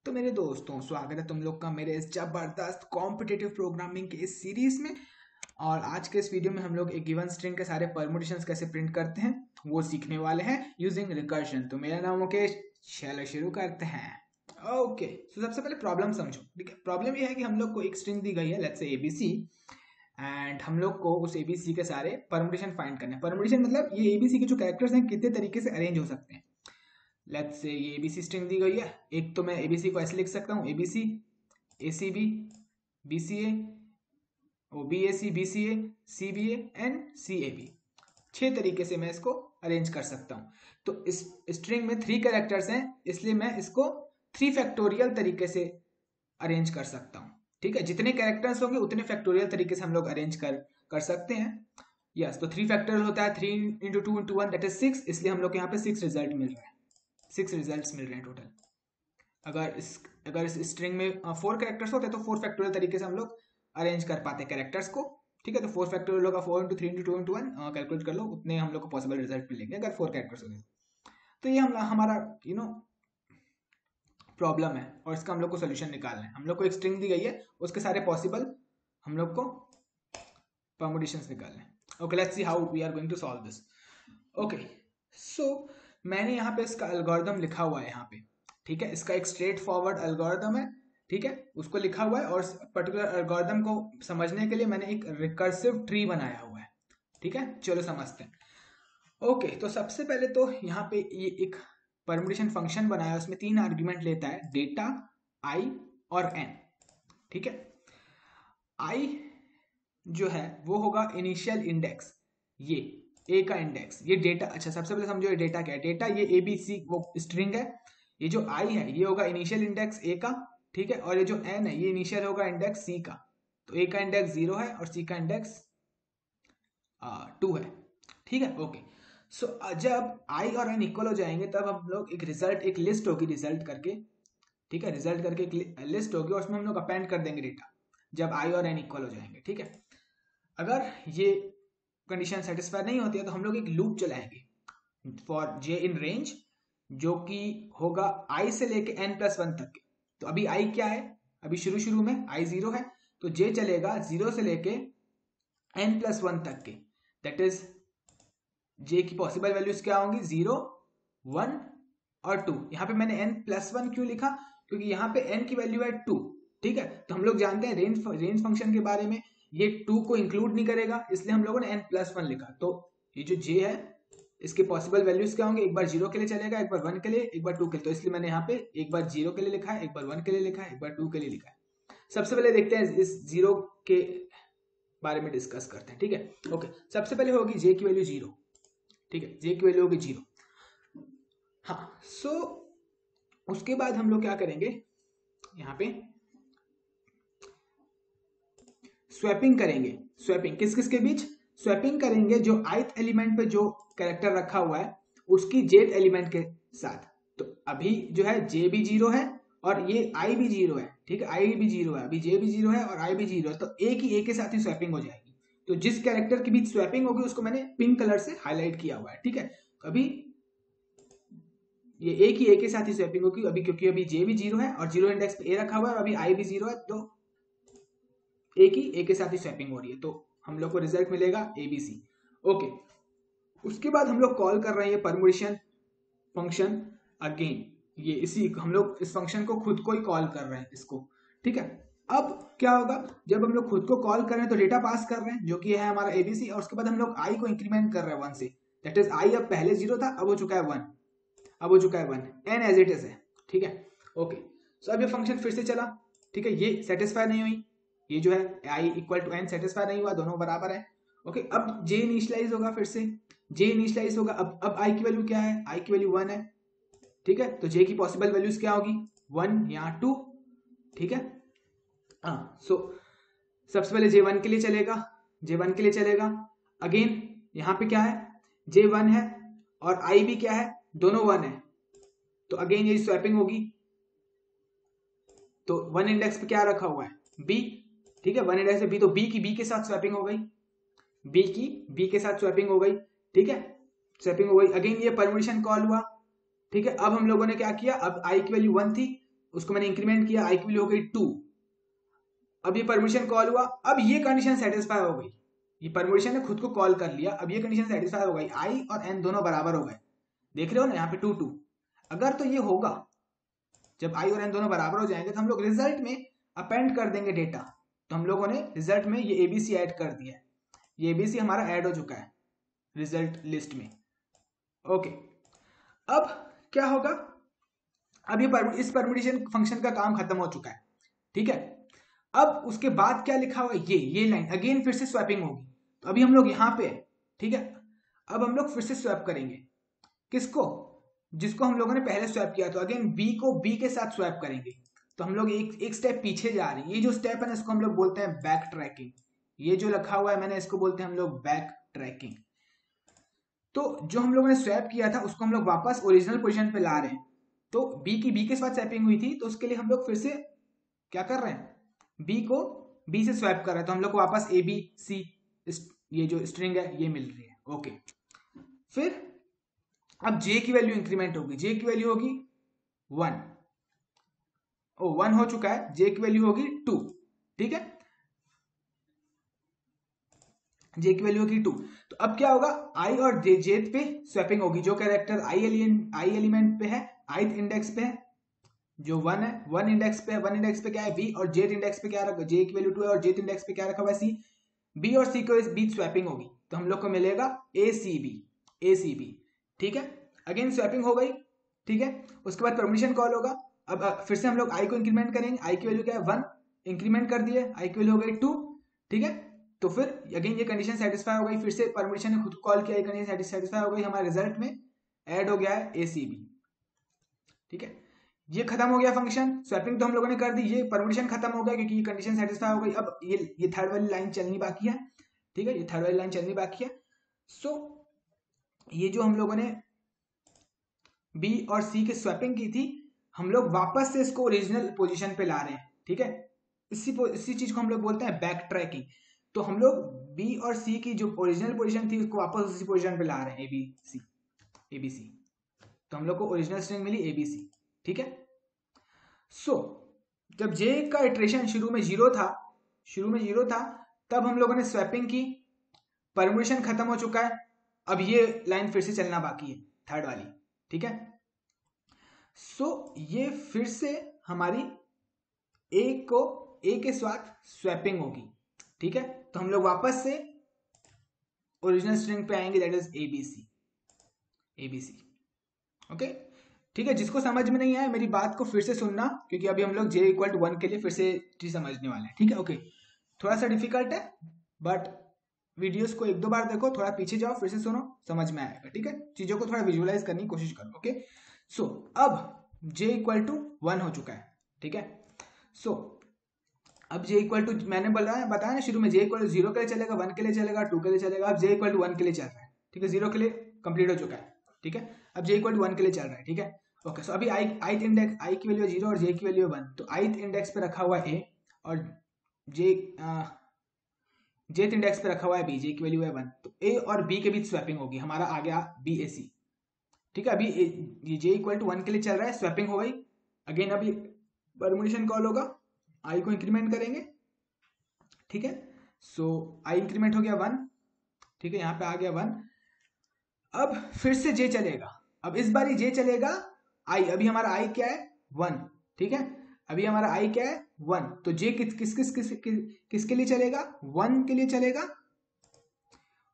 तो मेरे दोस्तों, स्वागत है तुम लोग का मेरे इस जबरदस्त कॉम्पिटिटिव प्रोग्रामिंग के इस सीरीज में। और आज के इस वीडियो में हम लोग एक गिवन स्ट्रिंग के सारे परमुटेशंस कैसे प्रिंट करते हैं वो सीखने वाले हैं यूजिंग रिकर्शन। तो मेरा नाम मुकेश, चलो शुरू करते हैं। ओके, तो सबसे पहले प्रॉब्लम समझो। ठीक है, प्रॉब्लम ये है कि हम लोग को एक स्ट्रिंग दी गई है, लेट्स से एबीसी, एंड हम लोग को उस एबीसी के सारे परमुटेशन फाइंड करने हैं। परमुटेशन मतलब ये एबीसी के जो कैरेक्टर्स हैं कितने तरीके से अरेंज हो सकते हैं। लेट्स से ये एबीसी स्ट्रिंग दी गई है। एक तो मैं एबीसी को ऐसे लिख सकता हूँ, ABC, ACB, BCA, OBAC, BCA, CBA and CAB. 6 तरीके से मैं इसको अरेंज कर सकता हूँ। तो इस स्ट्रिंग में 3 कैरेक्टर्स हैं, इसलिए मैं इसको 3 फैक्टोरियल तरीके से अरेंज कर सकता हूँ। ठीक है, जितने कैरेक्टर्स होंगे उतने फैक्टोरियल तरीके से हम लोग अरेंज कर सकते हैं। यस, तो 3 फैक्टोरियल होता है 3 × 2 × 1 दैट इज 6, इसलिए हम लोग यहाँ पे 6 रिजल्ट मिल रहे हैं। 6 रिजल्ट्स मिल रहे हैं टोटल। अगर इस स्ट्रिंग में 4 कैरेक्टर्स होते तो 4 फैक्टोरियल तरीके से हम लोग अरेंज कर पाते कैरेक्टर्स को। ठीक है, तो 4 फैक्टोरियल होगा 4 × 3 × 2 × 1, कैलकुलेट कर लो, उतने हम लोग को पॉसिबल रिजल्ट मिलेंगे अगर 4 कैरेक्टर्स होंगे। तो ये हमारा प्रॉब्लम है और इसका हम लोग को सोल्यूशन निकालना है। हम लोग को एक स्ट्रिंग दी गई है, उसके सारे पॉसिबल हम लोग को परमुटेशंस निकालने हैं। Okay, let's see how we are going to solve this. Okay, so मैंने यहाँ पे इसका एल्गोरिथम लिखा हुआ है यहाँ पे। ठीक है, इसका एक स्ट्रेट फॉरवर्ड एल्गोरिथम है। ठीक है, उसको लिखा हुआ है और पर्टिकुलर एल्गोरिथम को समझने के लिए मैंने एक रिकर्सिव ट्री बनाया हुआ है। ठीक है, चलो समझते हैं। ओके, तो सबसे पहले तो यहाँ पे ये एक परमुटेशन फंक्शन बनाया है, उसमें 3 आर्ग्यूमेंट लेता है, डेटा, आई और एन। ठीक है, आई जो है वो होगा इनिशियल इंडेक्स, ये ए का इंडेक्स, ये डेटा। अच्छा, सबसे पहले समझो ये डेटा क्या है। डेटा ये एबीसी वो स्ट्रिंग है। ये जो आई है ये होगा इनिशियल इंडेक्स ए का। ठीक है, और ये जो एन है ये इनिशियल होगा इंडेक्स सी का। तो ए का इंडेक्स 0 है और सी का इंडेक्स 2 है। ठीक है, ओके। सो जब आई और एन इक्वल हो जाएंगे तब हम लोग एक लिस्ट होगी रिजल्ट करके। ठीक है, रिजल्ट करके एक लिस्ट होगी और उसमें हम लोग अपेंड कर देंगे डेटा जब आई और एन इक्वल हो जाएंगे। ठीक है, अगर ये कंडीशन सेटिस्फाई नहीं होती है तो हम लोग एक लूप चलाएंगे फॉर जे इन रेंज, जो कि होगा आई से लेके n+1 तक के। तो अभी आई क्या है, अभी शुरू में आई 0 है, तो जे चलेगा 0 से लेके n+1 तक के। दैट इज जे की पॉसिबल वैल्यूज क्या होंगी, 0, 1 और 2। यहाँ पे मैंने n+1 क्यों लिखा, क्योंकि यहाँ पे n की वैल्यू है 2। ठीक है, तो हम लोग जानते हैं रेंज फंक्शन के बारे में, ये 2 को इंक्लूड नहीं करेगा, इसलिए हम लोगों ने n+1 लिखा। तो ये जो j है इसके पॉसिबल वैल्यूज क्या होंगे, एक बार 0 के लिए चलेगा, एक बार 1 के लिए, एक बार 2 के लिए। तो इसलिए मैंने यहाँ पे एक बार 0 के लिए लिखा है, एक बार 1 के लिए लिखा है, एक बार 2 के लिए लिखा है। सबसे पहले देखते हैं इस 0 के बारे में डिस्कस करते हैं। ठीक है, ओके, सबसे पहले होगी j की वैल्यू 0। ठीक है, j की वैल्यू होगी 0। हाँ, सो उसके बाद हम लोग क्या करेंगे, यहाँ पे स्वैपिंग करेंगे। स्वैपिंग किस किस के बीच, स्वैपिंग करेंगे जो ith एलिमेंट पे जो कैरेक्टर रखा हुआ है उसकी jth एलिमेंट के साथ। तो अभी जो है j भी 0 है और ये i भी 0 है। ठीक है, i भी 0 है, अभी j भी 0 है और i भी 0 है, तो एक ही a के साथ ही स्वैपिंग हो जाएगी। तो जिस कैरेक्टर के बीच स्वैपिंग होगी उसको मैंने पिंक कलर से हाईलाइट किया हुआ है। ठीक है, अभी ये एक ही a के साथ ही स्वैपिंग होगी अभी, क्योंकि अभी j भी 0 है और 0 इंडेक्स पे a रखा हुआ है और अभी i भी 0 है, तो एक ही ए के साथ ही स्वैपिंग हो रही है। तो हम लोग को रिजल्ट मिलेगा ABC। ओके, उसके बाद हम लोग कॉल कर रहे हैं परमुटेशन फंक्शन अगेन। ये इसी हम लोग इस फंक्शन को खुद को ही कॉल कर रहे हैं इसको। ठीक है, अब क्या होगा, जब हम लोग खुद को कॉल कर रहे हैं तो डेटा पास कर रहे हैं जो कि है हमारा ABC, और उसके बाद हम लोग आई को इंक्रीमेंट कर रहे हैं 1 से। दैट इज आई अब पहले 0 था, अब हो चुका है 1, अब हो चुका है 1, एन एज इट इज है। ठीक है, ओके, सो अब ये फंक्शन फिर से चला। ठीक है, ये सेटिस्फाई नहीं हुई, ये जो है i = n सेटिस्फाई नहीं हुआ, दोनों बराबर है। ओके, अब j इनिशियलाइज होगा, फिर से j इनिशियलाइज होगा। अब i की वैल्यू क्या है, i की वैल्यू 1 है। ठीक है, तो j की पॉसिबल वैल्यूज क्या होगी, 1 या 2। ठीक है, हाँ, सो सबसे पहले j1 के लिए चलेगा, j1 के लिए चलेगा। अगेन यहाँ पे क्या है, j1 है और i भी क्या है, दोनों 1 है, तो अगेन ये स्वैपिंग होगी। तो 1 इंडेक्स पे क्या रखा हुआ है, b। ठीक है, 1 इंडेक्स पे b, तो b की b के साथ स्वैपिंग हो गई, b की b के साथ स्वैपिंग हो गई। ठीक है, स्वैपिंग हो गई। अगेन ये परमुटेशन कॉल हुआ। ठीक है, अब हम लोगों ने क्या किया, अब i की वैल्यू 1 थी उसको मैंने इंक्रीमेंट किया, आई की वैल्यू हो गई 2। अब ये परमिशन कॉल हुआ, अब ये कंडीशन सेटिस्फाई हो गई, ये परमिशन ने खुद को कॉल कर लिया, अब ये कंडीशन सेटिस्फाई हो गई, आई और एन दोनों बराबर हो गए, देख रहे हो ना यहाँ पे 2 2। अगर तो ये होगा, जब आई और एन दोनों बराबर हो जाएंगे तो हम लोग रिजल्ट में अपेंड कर देंगे डेटा। तो हम लोगों ने रिजल्ट में ये एबीसी ऐड कर दिया है, ये एबीसी हमारा ऐड हो चुका है रिजल्ट लिस्ट में। ओके, अब क्या होगा, अब ये इस परम्यूटेशन फंक्शन का काम खत्म हो चुका है, ठीक है। अब उसके बाद क्या लिखा हुआ है, ये लाइन अगेन फिर से स्वैपिंग होगी। तो अभी हम लोग यहाँ पे, ठीक है, अब हम लोग फिर से स्वैप करेंगे, किसको, जिसको हम लोगों ने पहले स्वैप किया। तो अगेन बी को बी के साथ स्वैप करेंगे। तो हम लोग एक स्टेप पीछे जा रहे हैं, ये जो स्टेप है ना इसको हम लोग बोलते हैं बैक ट्रैकिंग। ये जो लिखा हुआ है मैंने, इसको बोलते हैं हम लोग बैक ट्रैकिंग। तो जो हम लोगों ने स्वैप किया था उसको हम लोग वापस ओरिजिनल पोजीशन पे ला रहे हैं। तो बी के साथ स्वैपिंग हुई थी, तो उसके लिए हम लोग फिर से क्या कर रहे हैं, बी को बी से स्वैप कर रहे हैं। तो हम लोग को वापस ए बी सी ये जो स्ट्रिंग है ये मिल रही है। ओके, फिर अब जे की वैल्यू इंक्रीमेंट होगी, जे की वैल्यू होगी 1, 1 हो चुका है, जे की वैल्यू होगी 2, ठीक है, जे की वैल्यू होगी 2। तो अब क्या होगा, आई और जेथ पे स्वैपिंग होगी। जो कैरेक्टर आई एलिमेंट पे है, ith इंडेक्स पे है, जो 1 है, 1 इंडेक्स पे है, 1 इंडेक्स पे क्या है बी, और जेथ इंडेक्स पे क्या रखा, जे की वैल्यू 2 है, और जेथ इंडेक्स पे क्या रखा हुआ है सी। बी और सी को इस बीच स्वैपिंग होगी, तो हम लोग को मिलेगा ए सी बी, ठीक है। अगेन स्वैपिंग हो गई, ठीक है। उसके बाद परमिशन कॉल होगा। अब फिर से हम लोग आई को इंक्रीमेंट करेंगे, आई की वैल्यू क्या है 1, इंक्रीमेंट कर दिए, आई की वैल्यू हो गई 2, ठीक है। तो फिर अगेन ये कंडीशन सेटिस्फाई हो गई, फिर से परमिशन ने खुद कॉल किया, ये कंडीशन सेटिस्फाई हो गई, हमारे रिजल्ट में ऐड हो गया है एसीबी, ठीक है। ये खत्म हो गया फंक्शन, स्वैपिंग तो हम लोगों ने कर दी, ये परमिशन खत्म हो गया क्योंकि ये कंडीशन सेटिस्फाई हो गई। अब ये थर्ड वाली लाइन चलनी बाकी है, ठीक है, ये थर्ड वाली लाइन चलनी बाकी है। सो ये जो हम लोगों ने बी और सी की स्वैपिंग की थी, हम लोग वापस से इसको ओरिजिनल पोजीशन पे ला रहे हैं, ठीक है। इसी चीज को हम लोग बोलते हैं बैक ट्रैकिंग। तो हम लोग बी और सी की जो ओरिजिनल पोजीशन थी उसको वापस उसी पोजीशन पे ला रहे हैं, एबीसी। तो हम लोग को ओरिजिनल स्ट्रिंग मिली एबीसी, ठीक है। सो जब जे का इटरेशन शुरू में जीरो था, तब हम लोगों ने स्वैपिंग की, परम्यूटेशन खत्म हो चुका है। अब ये लाइन फिर से चलना बाकी है, थर्ड वाली, ठीक है। सो ये फिर से हमारी ए के साथ स्वैपिंग होगी, ठीक है। तो हम लोग वापस से ओरिजिनल स्ट्रिंग पे आएंगे, दैट इज एबीसी, ओके, ठीक है। जिसको समझ में नहीं आया मेरी बात को फिर से सुनना, क्योंकि अभी हम लोग j=1 के लिए फिर से चीज समझने वाले हैं, ठीक है। ओके, थोड़ा सा डिफिकल्ट है, बट वीडियोस को 1-2 बार देखो, थोड़ा पीछे जाओ, फिर से सुनो, समझ में आएगा, ठीक है। चीजों को थोड़ा विजुअलाइज करने की कोशिश करो, ओके। सो अब j=1 हो चुका है, ठीक है। सो अब j= मैंने बताया ना शुरू में, j=0 के लिए चलेगा, 1 के लिए चलेगा, 2 के लिए चलेगा। अब j=1 के लिए चल रहा है, ठीक है, 0 के लिए कंप्लीट हो चुका है, ठीक है। अब j=1 के लिए चल रहा है, ठीक है। ओके, सो अभी ith इंडेक्स, आई की वैल्यू 0 और j की वैल्यू 1। तो ith इंडेक्स पे रखा हुआ है a और jth इंडेक्स पे रखा हुआ है b, j की वैल्यू है 1। तो a और b के बीच स्वैपिंग होगी, हमारा आ गया BAC, ठीक है। अभी ये j=1 के लिए चल रहा है, स्वैपिंग हो गई। अगेन अभी परम्यूटेशन कॉल होगा, आई को इंक्रीमेंट करेंगे, ठीक है। सो आई इंक्रीमेंट हो गया 1, ठीक है, यहाँ पे आ गया 1। अब फिर से जे चलेगा, अब इस बार जे चलेगा आई। अभी हमारा आई क्या है 1, ठीक है। अभी हमारा आई क्या है 1, तो जे किसके लिए चलेगा, 1 के लिए चलेगा,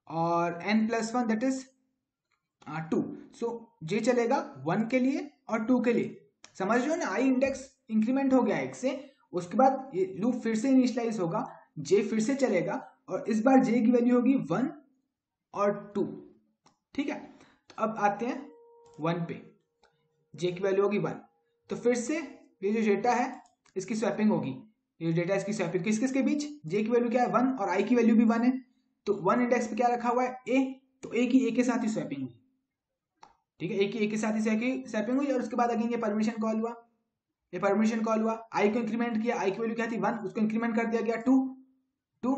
और n+1 दैट इज 2। सो जे चलेगा 1 के लिए और 2 के लिए, समझ रहे हो ना। आई इंडेक्स इंक्रीमेंट हो गया 1 से, उसके बाद ये लूप फिर से इनिशियलाइज होगा, जे फिर से चलेगा, और इस बार जे की वैल्यू होगी 1 और 2, ठीक है। तो अब आते हैं 1 पे, जे की वैल्यू होगी 1। तो फिर से ये जो डेटा है इसकी स्वैपिंग होगी, ये डेटा इसकी स्वैपिंग किसके बीच, जे की वैल्यू क्या है 1 और आई की वैल्यू भी 1 है। तो 1 इंडेक्स पे क्या रखा हुआ है ए, तो ए की ए के साथ ही स्वैपिंग हुई, ठीक है। ए के साथ ही स्वैपिंग हुई, और उसके बाद अगेन ये परमिशन कॉल हुआ, आई को इंक्रीमेंट किया, आई की वैल्यू क्या थी 1, उसको इंक्रीमेंट कर दिया गया 2,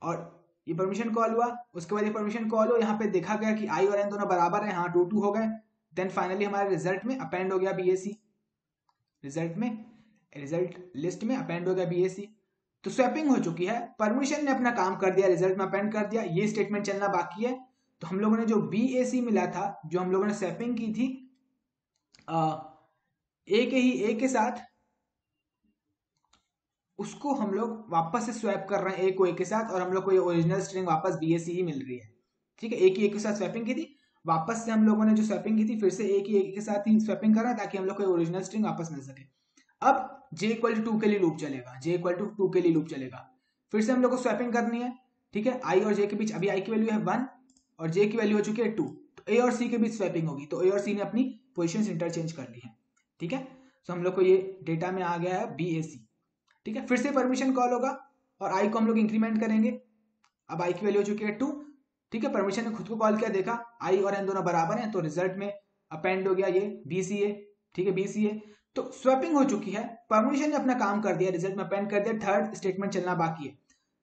और ये परमिशन कॉल हुआ। उसके बाद ये परमिशन कॉल हुआ, यहाँ पे देखा गया कि आई और एन दोनों बराबर है, हाँ 2 2 हो गए। देन फाइनली हमारे रिजल्ट में अपेंड हो गया BAC, रिजल्ट में रिजल्ट लिस्ट में अपेंड हो गया BAC। तो स्वैपिंग हो चुकी है, परमिशन ने अपना काम कर दिया, रिजल्ट में अपेंड कर दिया, ये स्टेटमेंट चलना बाकी है। तो हम लोगों ने जो BAC मिला था, जो हम लोगों ने स्वैपिंग की थी ए के साथ, उसको हम लोग वापस से स्वैप कर रहे हैं ए को ए के साथ, और हम लोग को ये ओरिजिनल स्ट्रिंग वापस BAC ही मिल रही है। ठीक है, ए की ए के साथ स्वैपिंग की थी, वापस से हम लोगों ने जो स्वैपिंग की थी फिर से ए की ए के साथ ही स्वैपिंग कर रहे हैं ताकि हम लोग को ओरिजिनल स्ट्रिंग वापस मिल सके। अब j=2 के लिए लूप चलेगा, j=2 के लिए लूप चलेगा। फिर से हम लोग को स्वैपिंग करनी है। ठीक है, i और j के बीच, अभी i की वैल्यू है 1 और j की वैल्यू हो चुकी है 2, तो a और c के बीच स्वैपिंग होगी, तो a और c ने अपनी पोजीशंस इंटरचेंज कर ली है। ठीक है, तो हम लोग को ये डेटा में आ गया है BAC। ठीक है, फिर से परमिशन कॉल होगा और i को हम लोग इंक्रीमेंट करेंगे। अब i की वैल्यू हो चुकी है 2। ठीक है, परमिशन ने खुद को कॉल किया, देखा i और n दोनों बराबर हैं, तो रिजल्ट में अपेंड हो गया ये BCA। ठीक है, BCA। तो स्वैपिंग हो चुकी है, परमिशन ने अपना काम कर दिया, रिजल्ट में अपेंड कर दिया, थर्ड स्टेटमेंट चलना बाकी है।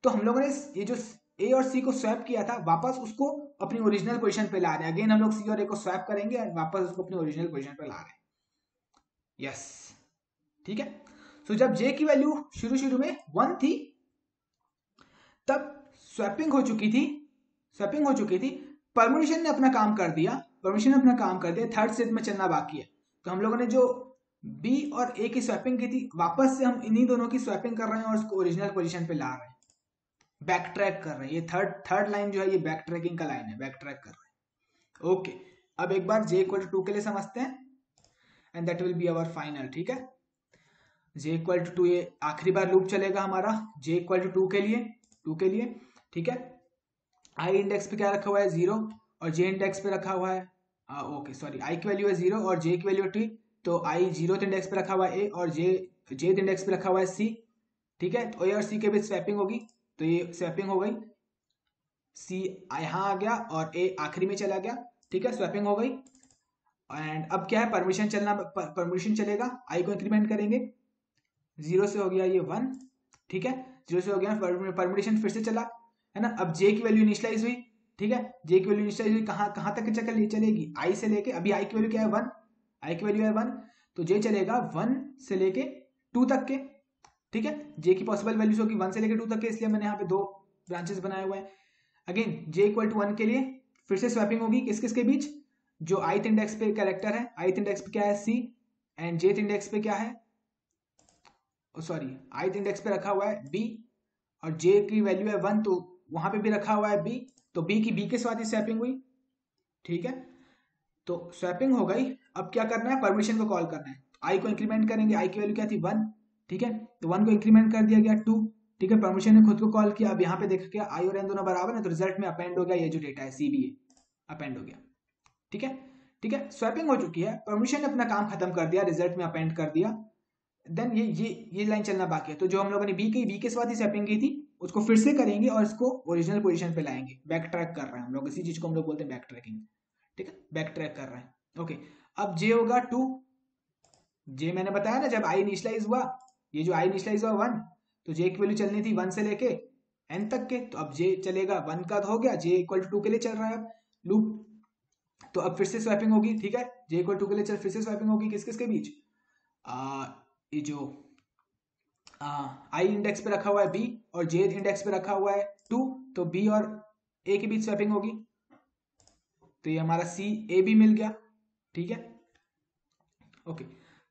तो हम लोगों ने ये जो ए और सी को स्वैप किया था, वापस उसको अपनी ओरिजिनल पोजीशन पे ला रहे हैं। अगेन हम लोग सी और ए को स्वैप करेंगे और वापस उसको अपनी ओरिजिनल पोजीशन पे ला रहे हैं। यस, ठीक है। सो जब जे की वैल्यू शुरू में 1 थी, तब स्वैपिंग हो चुकी थी, परमिशन ने अपना काम कर दिया, थर्ड स्टेट में चलना बाकी है। तो हम लोगों ने जो बी और ए की स्वैपिंग की थी, वापस से हम इन्हीं दोनों की स्वैपिंग कर रहे हैं और उसको ओरिजिनल पोजीशन पे ला रहे हैं, बैक ट्रैक कर रहे हैं। ये थर्ड लाइन जो है, ये बैक ट्रैकिंग का लाइन है, बैक ट्रैक कर रहे हैं। ओके, अब एक बार j=2 के लिए समझते हैं, and that will be our final. ठीक है, j=2, ये आखिरी बार लूप चलेगा हमारा j=2 के लिए। ठीक है, i इंडेक्स पे क्या रखा हुआ है 0 और j इंडेक्स पे रखा हुआ है ओके सॉरी, i की वैल्यू है 0 और j की वैल्यू है 2, तो i 0th इंडेक्स पे रखा हुआ है a और j इंडेक्स पे रखा हुआ है c। ठीक है, तो a और c के बीच स्वैपिंग होगी, तो ये स्वैपिंग हो गई, c यहाँ आ गया और a आखिरी में चला गया। ठीक है, स्वैपिंग हो गई। एंड अब क्या है, परमिशन चलेगा, i को इंक्रीमेंट करेंगे, 0 से हो गया ये 1। ठीक है, 0 से हो गया, परमिशन फिर से चला, है ना। अब j की वैल्यू इनिशियलाइज हुई। ठीक है, j की वैल्यू इनिशियलाइज हुई, कहाँ तक चलेगी, i से लेके, अभी i की वैल्यू क्या है 1, i की वैल्यू है 1, तो j चलेगा 1 से लेके 2 तक के। ठीक है, j की पॉसिबल वैल्यूज होगी 1 से लेके 2 तक के, इसलिए मैंने यहाँ पे 2 ब्रांचेस बनाए हुए हैं। अगेन j=1 के लिए फिर से स्वैपिंग होगी, किस के बीच, जो ith इंडेक्स पे कैरेक्टर है, ith इंडेक्स पे क्या है c, एंड jth इंडेक्स पे क्या है, सॉरी ith इंडेक्स पे रखा हुआ है b और j की वैल्यू है 1, तो वहां पे भी रखा हुआ है b, तो b की b के साथ ही स्वैपिंग हुई। ठीक है, तो स्वैपिंग हो गई। अब क्या करना है, परमिशन को कॉल करना है, i को इंक्रीमेंट करेंगे, i की वैल्यू क्या थी 1। ठीक है, तो 1 को इंक्रीमेंट कर दिया गया 2। ठीक है, परमिशन ने खुद को कॉल किया, अब यहाँ पे देख के i और n दोनों बराबर है, तो रिजल्ट में अपेंड हो गया, ये जो डेटा है CBA अपेंड हो गया। ठीक है, स्वैपिंग हो चुकी है, परमिशन ने अपना काम खत्म कर दिया, रिजल्ट में अपेंड कर दिया। देन ये लाइन चलना बाकी है, तो जो हम लोगों ने बी के साथ ही स्वैपिंग की थी, उसको फिर से करेंगे और इसको ओरिजिनल पोजीशन पे लाएंगे, बैक ट्रैक कर रहे हैं हम लोग, इसी चीज को हम लोग बोलते हैं बैक ट्रैकिंग। ठीक है, बैक ट्रैक कर रहे हैं। ओके, अब j होगा 2, j मैंने बताया ना, जब i इनिशियलाइज हुआ, ये जो i इनिशियलाइज हुआ 1, तो j की वैल्यू चलनी थी 1 से लेके n तक के, तो अब j चलेगा 1 का तो हो गया, j=2 के लिए चल रहा है अब लूप, तो अब फिर से स्वैपिंग होगी। ठीक है, j=2 के लिए फिर से स्वैपिंग होगी, किस के बीच, ये जो i इंडेक्स पे रखा हुआ है b और j इंडेक्स पे रखा हुआ है 2, तो b और a के बीच स्वैपिंग होगी, तो ये हमारा c a b मिल गया। ठीक है, ओके,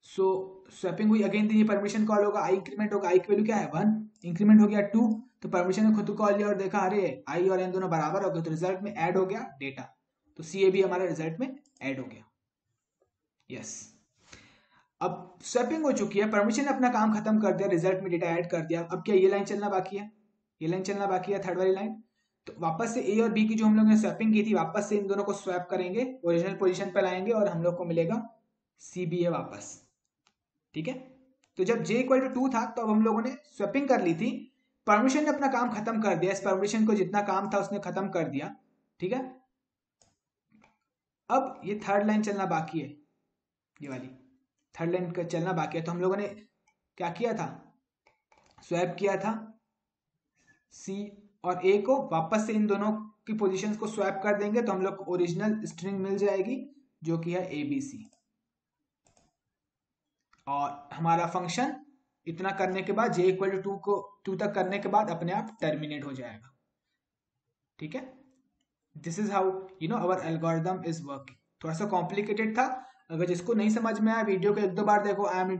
सो स्वैपिंग हुई, अगेन ये परमिशन कॉल होगा, i इंक्रीमेंट होगा, i की वैल्यू क्या है 1, इंक्रीमेंट हो गया 2, तो परमिशन ने खुद को कॉल लिया और देखा अरे i और n दोनों बराबर हो गए, तो रिजल्ट में ऐड हो गया डेटा, तो c a b हमारा रिजल्ट में ऐड हो गया। यस, अब स्वैपिंग हो चुकी है, परमिशन ने अपना काम खत्म कर दिया, रिजल्ट में डेटा ऐड कर दिया। अब क्या ये लाइन चलना बाकी है, थर्ड वाली लाइन, तो वापस से a और b की जो हम लोग ने स्वैपिंग की थी, वापस से इन दोनों को स्वैप करेंगे, ओरिजिनल पोजीशन पे लाएंगे और हम लोग को मिलेगा CBA वापस। ठीक है, तो जब j=2 था, तो अब हम लोगों ने स्वैपिंग कर ली थी, परमिशन ने अपना काम खत्म कर दिया, इस परमिशन को जितना काम था उसने खत्म कर दिया। ठीक है, अब ये थर्ड लाइन चलना बाकी है, ये वाली थर्ड लाइन का चलना बाकी है, तो हम लोगों ने क्या किया था, स्वैप किया था C और A को, वापस से इन दोनों की पोजीशंस को स्वैप कर देंगे, तो हम लोग को ओरिजिनल स्ट्रिंग मिल जाएगी, जो कि है ABC, और हमारा फंक्शन इतना करने के बाद j इक्वल टू 2 को 2 तक करने के बाद अपने आप टर्मिनेट हो जाएगा, ठीक है। This is how you know our algorithm is working. थोड़ा सा कॉम्प्लिकेटेड था, अगर जिसको नहीं समझ में आया वीडियो को 1-2 बार देखो, आई एम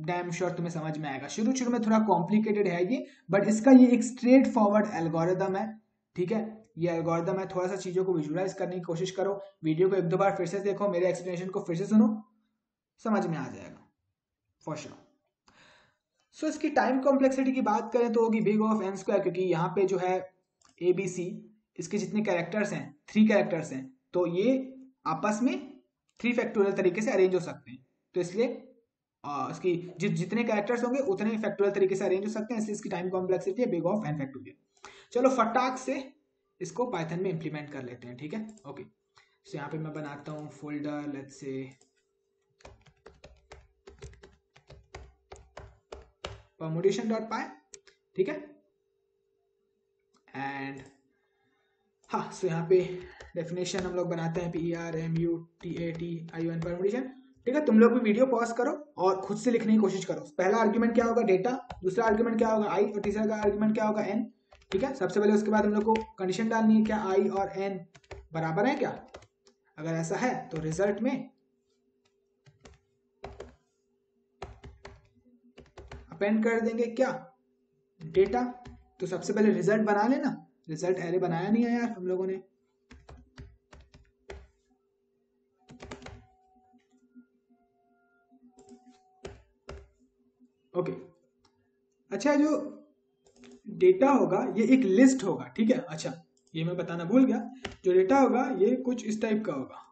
डैम श्योर तुम्हें समझ में आएगा। शुरू शुरू में थोड़ा कॉम्प्लिकेटेड है ये, बट इसका ये एक स्ट्रेट फॉरवर्ड एल्गोरिदम है, ठीक है। ये एल्गोरिदम है, थोड़ा सा चीजों को विजुअलाइज करने की कोशिश करो, वीडियो को 1-2 बार फिर से देखो, मेरे एक्सप्लेनेशन को फिर से सुनो, समझ में आ जाएगा फॉर श्योर। सो इसकी टाइम कॉम्प्लेक्सिटी की बात करें तो होगी बिग ऑफ n स्क्वायर, क्योंकि यहाँ पे जो है ABC इसके जितने कैरेक्टर्स हैं 3 कैरेक्टर्स हैं, तो ये आपस में 3 फैक्टोरियल तरीके से अरेंज हो सकते हैं, तो इसलिए इसकी जितने कैरेक्टर्स होंगे उतने फैक्टोरियल तरीके से अरेंज हो सकते हैं, इसलिए इसकी टाइम कॉम्प्लेक्सिटी है बिग ऑफ n फैक्टोरियल। चलो फटाक से इसको पाइथन में इंप्लीमेंट कर लेते हैं, ठीक है। ओके, सो यहाँ पे मैं बनाता हूँ फोल्डर, लेट्स से permutation.py, ठीक है। एंड हाँ, सो यहाँ पे डेफिनेशन हम लोग बनाते हैं PERMUTATION परमुटेशन, ठीक है। तुम लोग भी वीडियो पॉज करो और खुद से लिखने की कोशिश करो। पहला आर्ग्यूमेंट क्या होगा, डेटा, दूसरा आर्ग्यूमेंट क्या होगा i, और तीसरा का आर्ग्यूमेंट क्या होगा n, ठीक है। सबसे पहले उसके बाद हम लोग को कंडीशन डालनी है, क्या i और n बराबर है क्या, अगर ऐसा है तो रिजल्ट में अपेंड कर देंगे क्या, डेटा। तो सबसे पहले रिजल्ट बना लेना, रिजल्ट एरे बनाया नहीं है यार हम लोगों ने। ओके, अच्छा जो डेटा होगा ये एक लिस्ट होगा, ठीक है। अच्छा, ये मैं बताना भूल गया, जो डेटा होगा ये कुछ इस टाइप का होगा,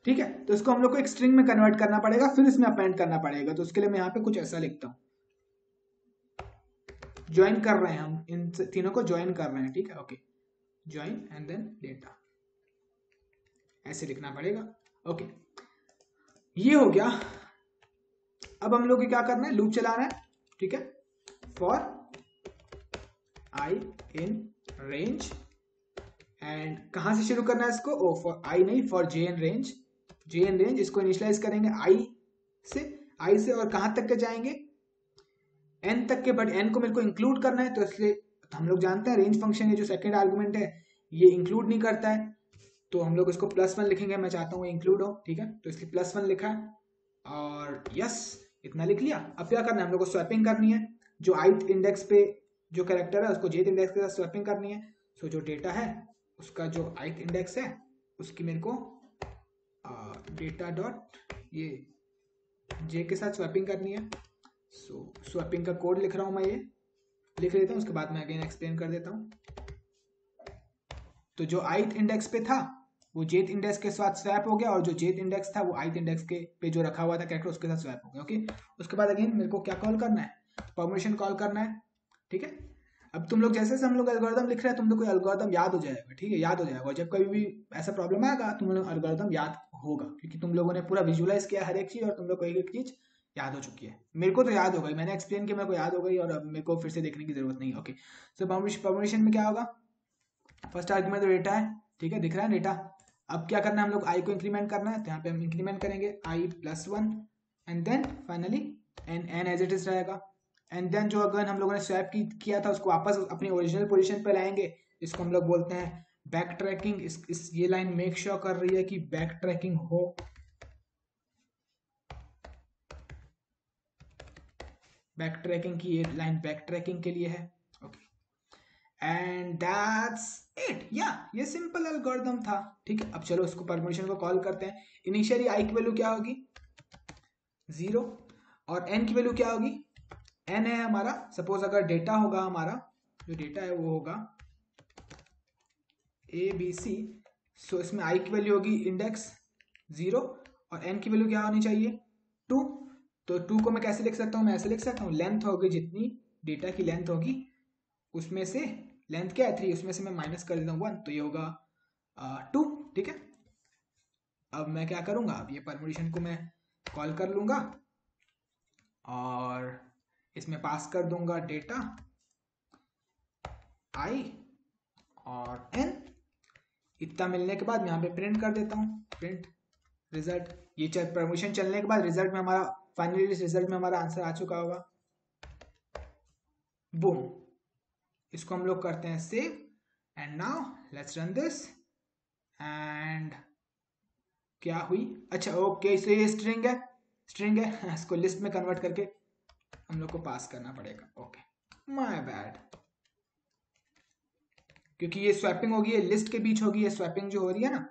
ठीक है। तो इसको हम लोग को एक स्ट्रिंग में कन्वर्ट करना पड़ेगा, फिर इसमें अपेंड करना पड़ेगा। तो उसके लिए मैं यहाँ पे कुछ ऐसा लिखता हूँ, ज्वाइन कर रहे हैं हम, इन तीनों को ज्वाइन कर रहे हैं, ठीक है। Okay, join and then data, ऐसे लिखना पड़ेगा। ओके, ये हो गया। अब हम लोग को क्या करना है, लूप चलाना है, ठीक है। For I in range, and कहां से शुरू करना है इसको, ओ फॉर आई नहीं, for J in range, J in range इसको इनिशियलाइज करेंगे आई से और कहां तक के जाएंगे, n तक के, बट n को मेरे को इंक्लूड करना है, तो इसलिए हम लोग जानते हैं रेंज फंक्शन ये जो सेकंड आर्गुमेंट है ये इंक्लूड नहीं करता है, तो हम लोग इसको +1 लिखेंगे, मैं चाहता हूँ इंक्लूड हो, ठीक है। तो इसलिए +1 लिखा है, और यस इतना लिख लिया। अब क्या करना है, हम लोग को स्वैपिंग करनी है, जो ith इंडेक्स पे जो कैरेक्टर है उसको jth इंडेक्स के साथ स्वैपिंग करनी है। सो जो डेटा है उसका जो ith इंडेक्स है उसकी मेरे को डेटा डॉट ये j के साथ स्वैपिंग करनी है। सो स्वैपिंग का कोड लिख रहा हूं, मैं ये लिख लेता हूं, उसके बाद मैं अगेन एक्सप्लेन कर देता हूं। तो जो ith इंडेक्स पे था वो jth इंडेक्स के साथ स्वैप हो गया, और जो jth इंडेक्स था वो ith इंडेक्स के पे जो रखा हुआ था कैरेक्टर उसके साथ स्वैप हो गया। ओके, उसके बाद अगेन मेरे को क्या कॉल करना है, परम्यूटेशन कॉल करना है, ठीक है। अब तुम लोग जैसे हम लोग एल्गोरिथम लिख रहे हैं, तुम लोग को एल्गोरिथम याद हो जाएगा, ठीक है, याद हो जाएगा। और जब कभी भी ऐसा प्रॉब्लम आएगा तुम लोग एल्गोरिथम याद होगा, क्योंकि तुम लोगों ने पूरा विजुअलाइज किया हर एक चीज, और तुम लोग को एक एक चीज याद हो चुकी है। मेरे को तो याद हो गई, मैंने एक्सप्लेन किया, मेरे को याद हो गई, और अब मेरे को फिर से देखने की जरूरत नहीं है। ओके, सो परम्यूटेशन में क्या होगा, फर्स्ट आर्गुमेंट तो डेटा है, ठीक है, दिख रहा है डेटा। अब क्या करना है, हम लोग आई को इंक्रीमेंट करना है, तो यहाँ पे हम इंक्रीमेंट करेंगे i+1, and then finally n as it is रहेगा। एंड देन जो अगर हम लोगों ने स्वैप किया था उसको वापस अपनी ओरिजिनल पोजीशन पे लाएंगे, इसको हम लोग बोलते हैं बैक ट्रैकिंग। ये लाइन मेक श्योर कर रही है कि बैक ट्रैकिंग हो, बैक ट्रैकिंग की ये लाइन बैक ट्रैकिंग के लिए है। ओके, एंड दैट्स इट, या ये सिंपल एल्गोरिथम था, ठीक है। अब चलो इसको परम्यूटेशन को कॉल करते हैं। इनिशियली आई की वैल्यू क्या होगी 0, और n की वैल्यू क्या होगी, n है हमारा, सपोज अगर डेटा होगा हमारा, जो डेटा है वो होगा ABC, सो इसमें i की वैल्यू होगी इंडेक्स 0, और n की वैल्यू क्या होनी चाहिए 2। तो 2 को मैं कैसे लिख सकता हूँ, मैं ऐसे लिख सकता हूँ, लेंथ होगी जितनी डेटा की लेंथ होगी उसमें से, लेंथ क्या है 3, उसमें से मैं माइनस कर देता हूँ 1, तो ये होगा 2, ठीक है। अब मैं क्या करूँगा, अब ये परम्यूटेशन को मैं कॉल कर लूँगा और इसमें पास कर दूंगा डेटा, i और n, इतना मिलने के बाद मैं यहाँ पे प्रिंट कर देता हूँ, प्रिंट रिजल्ट। ये परम्यूटेशन चलने के बाद रिजल्ट में हमारा फाइनली रिजल्ट में हमारा आंसर आ चुका होगा। बूम, इसको हम लोग करते हैं save and now let's run this. And क्या हुई, अच्छा ओके, सो ये स्ट्रिंग है, स्ट्रिंग है, इसको लिस्ट में कन्वर्ट करके हम लोग को पास करना पड़ेगा। ओके, माय बैड, क्योंकि ये स्वैपिंग होगी, ये लिस्ट के बीच होगी, ये स्वैपिंग जो हो रही है ना,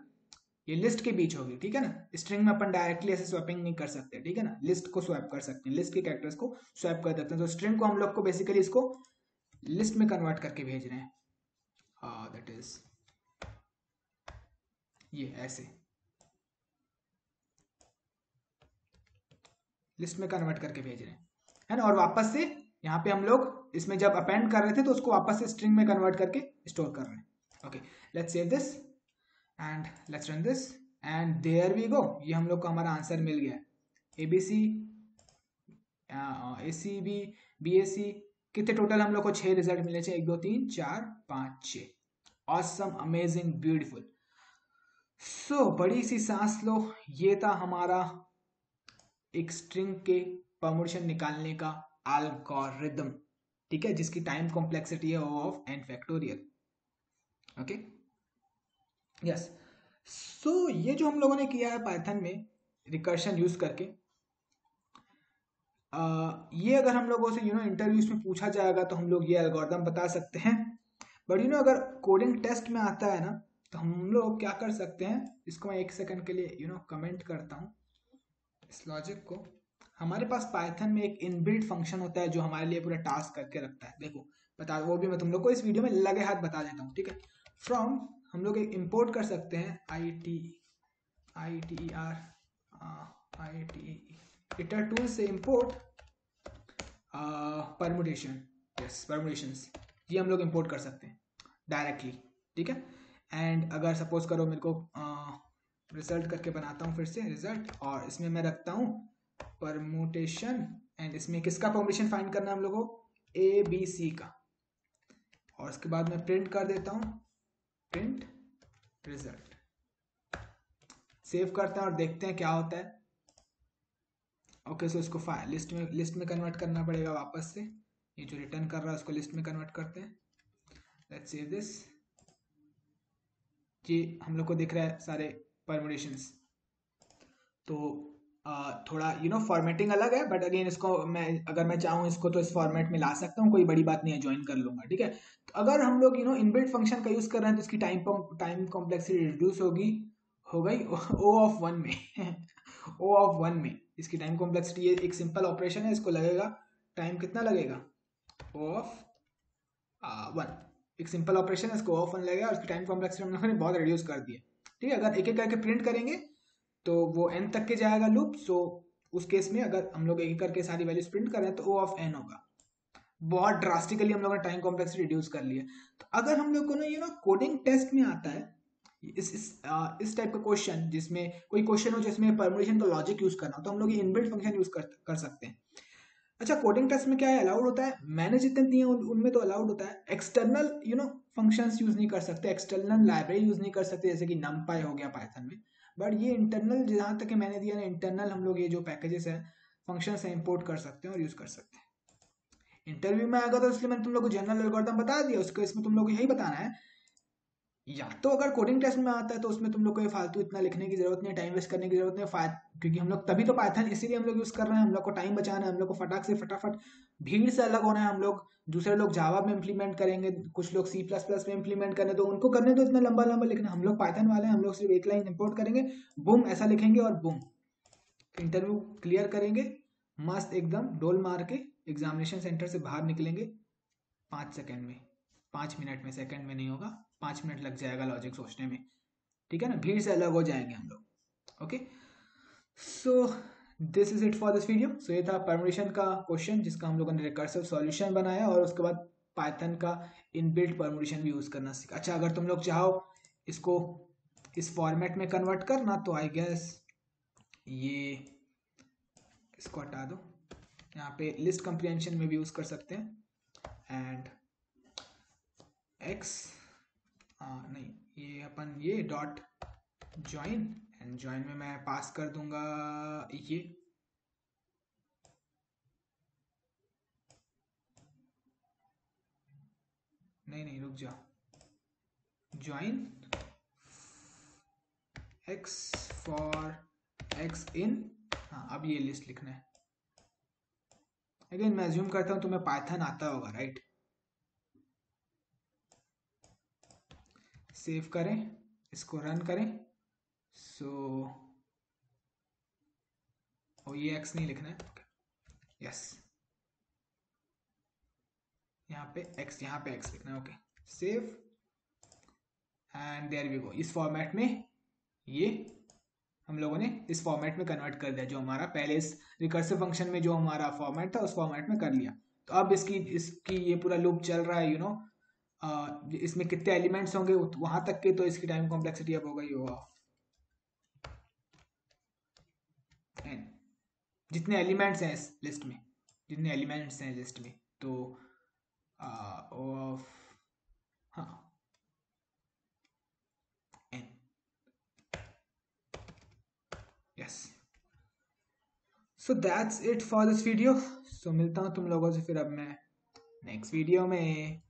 ये लिस्ट के बीच होगी, ठीक है ना। स्ट्रिंग में अपन डायरेक्टली ऐसे स्वैपिंग नहीं कर सकते, ठीक है ना, लिस्ट को स्वैप कर सकते हैं, लिस्ट के कैरेक्टर्स को स्वैप कर देते हैं। तो स्ट्रिंग को हम लोग को बेसिकली इसको लिस्ट में कन्वर्ट करके भेज रहे हैं, दैट इज ये ऐसे लिस्ट में कन्वर्ट करके भेज रहे हैं, है ना। और वापस से यहाँ पे हम लोग इसमें जब अपेंड कर रहे थे तो उसको वापस से स्ट्रिंग में कन्वर्ट करके स्टोर कर रहे हैं। Okay, let's save this and let's run this and there we go. ये हम लोग को हमारा आंसर मिल गया, ABC ACB BAC। कितने टोटल हम लोग को 6 रिजल्ट मिले थे, 1 2 3 4 5 6। Awesome, amazing, beautiful. सो बड़ी सी सांस लो, ये था हमारा एक स्ट्रिंग के परम्यूटेशन निकालने का एल्गोरिथम, ठीक है, जिसकी टाइम कॉम्प्लेक्सिटी है O of n factorial. Okay, yes. So ये जो हम लोगों ने किया है पाइथन में रिकर्शन यूज करके, ये अगर हम लोगों से इंटरव्यूज में पूछा जाएगा तो हम लोग ये एल्गोरिथम बता सकते हैं। बट अगर कोडिंग टेस्ट में आता है ना, तो हम लोग क्या कर सकते हैं, इसको मैं 1 सेकंड के लिए कमेंट करता हूँ इस लॉजिक को। हमारे पास पाइथन में एक इनबिल्ट फंक्शन होता है जो हमारे लिए पूरा टास्क करके रखता है। देखो बता, वो भी मैं तुम लोग को इस वीडियो में लगे हाथ बता देता हूँ, ठीक है। फ्रॉम हम लोग एक इंपोर्ट कर सकते हैं इटर टूल से इंपोर्ट परमुटेशन, यस परमुटेशंस, ये हम लोग इंपोर्ट कर सकते हैं डायरेक्टली, ठीक है। एंड अगर सपोज करो मेरे को रिजल्ट करके बनाता हूँ फिर से रिजल्ट, और इसमें मैं रखता हूँ परमुटेशन, एंड इसमें किसका परमुटेशन फाइंड करना है हम लोग को, ABC का, और उसके बाद मैं प्रिंट कर देता हूँ, प्रिंट रिजल्ट। सेव करते हैं और देखते हैं क्या होता है। ओके, सो इसको लिस्ट में कन्वर्ट करना पड़ेगा वापस से। ये जो रिटर्न कर रहा है उसको लिस्ट में कन्वर्ट करते हैं। Let's save this. ये हम लोग को दिख रहा है सारे परम्यूटेशंस। तो थोड़ा फॉर्मेटिंग अलग है, बट अगेन इसको मैं अगर मैं चाहूँ इसको तो इस फॉर्मेट में ला सकता हूँ, कोई बड़ी बात नहीं है, ज्वाइन कर लूंगा, ठीक है। तो अगर हम लोग इनबिल्ट फंक्शन का यूज कर रहे हैं तो इसकी टाइम कॉम्प्लेक्सिटी रिड्यूस हो गई O ऑफ 1 में O ऑफ 1 में इसकी टाइम कॉम्प्लेक्सिटी, ये एक सिंपल ऑपरेशन है, इसको लगेगा टाइम कितना लगेगा, O ऑफ 1, एक सिंपल ऑपरेशन है, इसको O ऑफ 1 लगेगा और इसकी टाइम कॉम्प्लेक्सिटी हम लोगों ने बहुत रिड्यूस कर दी है, ठीक है। अगर एक एक करके प्रिंट करेंगे तो वो n तक के जाएगा लूप। सो उस केस में अगर हम लोग एक एक करके सारी वैल्यूज प्रिंट करें तो O ऑफ n होगा। बहुत ड्रास्टिकली हम लोगों ने टाइम कॉम्प्लेक्सिटी रिड्यूस कर लिया। तो अगर हम लोग को कोडिंग टेस्ट में आता है इस टाइप का क्वेश्चन, जिसमें कोई क्वेश्चन हो जिसमें परम्यूटेशन का लॉजिक यूज करना हो, तो हम लोग ये इनबिल्ट फंक्शन यूज कर सकते हैं। अच्छा, कोडिंग टेस्ट में क्या है अलाउड होता है, मैंने जितने दिए उनमें तो अलाउड होता है। एक्सटर्नल फंक्शंस यूज नहीं कर सकते, एक्सटर्नल लाइब्रेरी यूज नहीं कर सकते, जैसे कि numpy हो गया पाइथन में। बट ये इंटरनल, जहाँ तक मैंने दिया ना, इंटरनल हम लोग ये जो पैकेजेस है, फंक्शंस है, इंपोर्ट कर सकते हैं और यूज कर सकते हैं। इंटरव्यू में आएगा तो इसलिए मैंने तुम लोग को जनरल एल्गोरिथम बता दिया, उसको इसमें तुम लोग को यही बताना है। या तो अगर कोडिंग टेस्ट में आता है तो उसमें तुम लोग को ये फालतू इतना लिखने की जरूरत नहीं, टाइम वेस्ट करने की जरूरत नहीं, क्योंकि हम लोग तभी तो पाइथन इसीलिए हम लोग यूज कर रहे हैं, हम लोग को टाइम बचाना है, हम लोग को फटाक से फटाफट भीड़ से अलग होना है। हम लोग दूसरे लोग जावा में इंप्लीमेंट करेंगे, कुछ लोग C++ में इंप्लीमेंट करने, तो उनको करने तो इतना लंबा लंबा लिखना, हम लोग पाइथन वाले हैं, हम लोग सिर्फ एक लाइन इंपोर्ट करेंगे, बूम ऐसा लिखेंगे और बूम इंटरव्यू क्लियर करेंगे, मस्त एकदम डोल मार के एग्जामिनेशन सेंटर से बाहर निकलेंगे 5 सेकंड में, 5 मिनट में, सेकंड में नहीं होगा, 5 मिनट लग जाएगा लॉजिक सोचने में, ठीक है ना, भीड़ से अलग हो जाएंगे हम लोग। Okay, so this is it for this video. So ये था परम्यूटेशन का क्वेश्चन जिसका हम लोगों ने रिकर्सिव सॉल्यूशन बनाया, और उसके बाद पाइथन का इनबिल्ट परम्यूटेशन भी यूज करना सीखा। अच्छा, अगर तुम लोग चाहो इसको इस फॉर्मेट में कन्वर्ट करना तो आई गेस ये इसको हटा दो, यहाँ पे लिस्ट कंप्रीहेंशन में भी यूज कर सकते हैं, x नहीं, ये अपन ये डॉट ज्वाइन, एंड ज्वाइन में मैं पास कर दूंगा ये, नहीं रुक जा, ज्वाइन x फॉर x इन, हाँ अब ये लिस्ट लिखना है। अगेन मैं अज्यूम करता हूँ तुम्हें पाइथन आता होगा, राइट? सेव करें, इसको रन करें। सो ये x नहीं लिखना है, यस, यहाँ पे x, यहाँ पे x लिखना है। Okay, save and there we go. इस फॉर्मेट में ये हम लोगों ने इस फॉर्मेट में कन्वर्ट कर दिया, जो हमारा पहले इस रिकर्सिव फंक्शन में जो हमारा फॉर्मेट था उस फॉर्मेट में कर लिया। तो अब इसकी ये पूरा लूप चल रहा है, इसमें कितने एलिमेंट्स होंगे वहां तक के, तो इसकी टाइम कॉम्प्लेक्सिटी अब हो गई होगा n, जितने एलिमेंट्स हैं इस लिस्ट में, जितने एलिमेंट्स हैं लिस्ट में, तो ऑफ हाँ n, yes. So that's it for this video. So मिलता हूँ तुम लोगों से फिर अब मैं नेक्स्ट वीडियो में।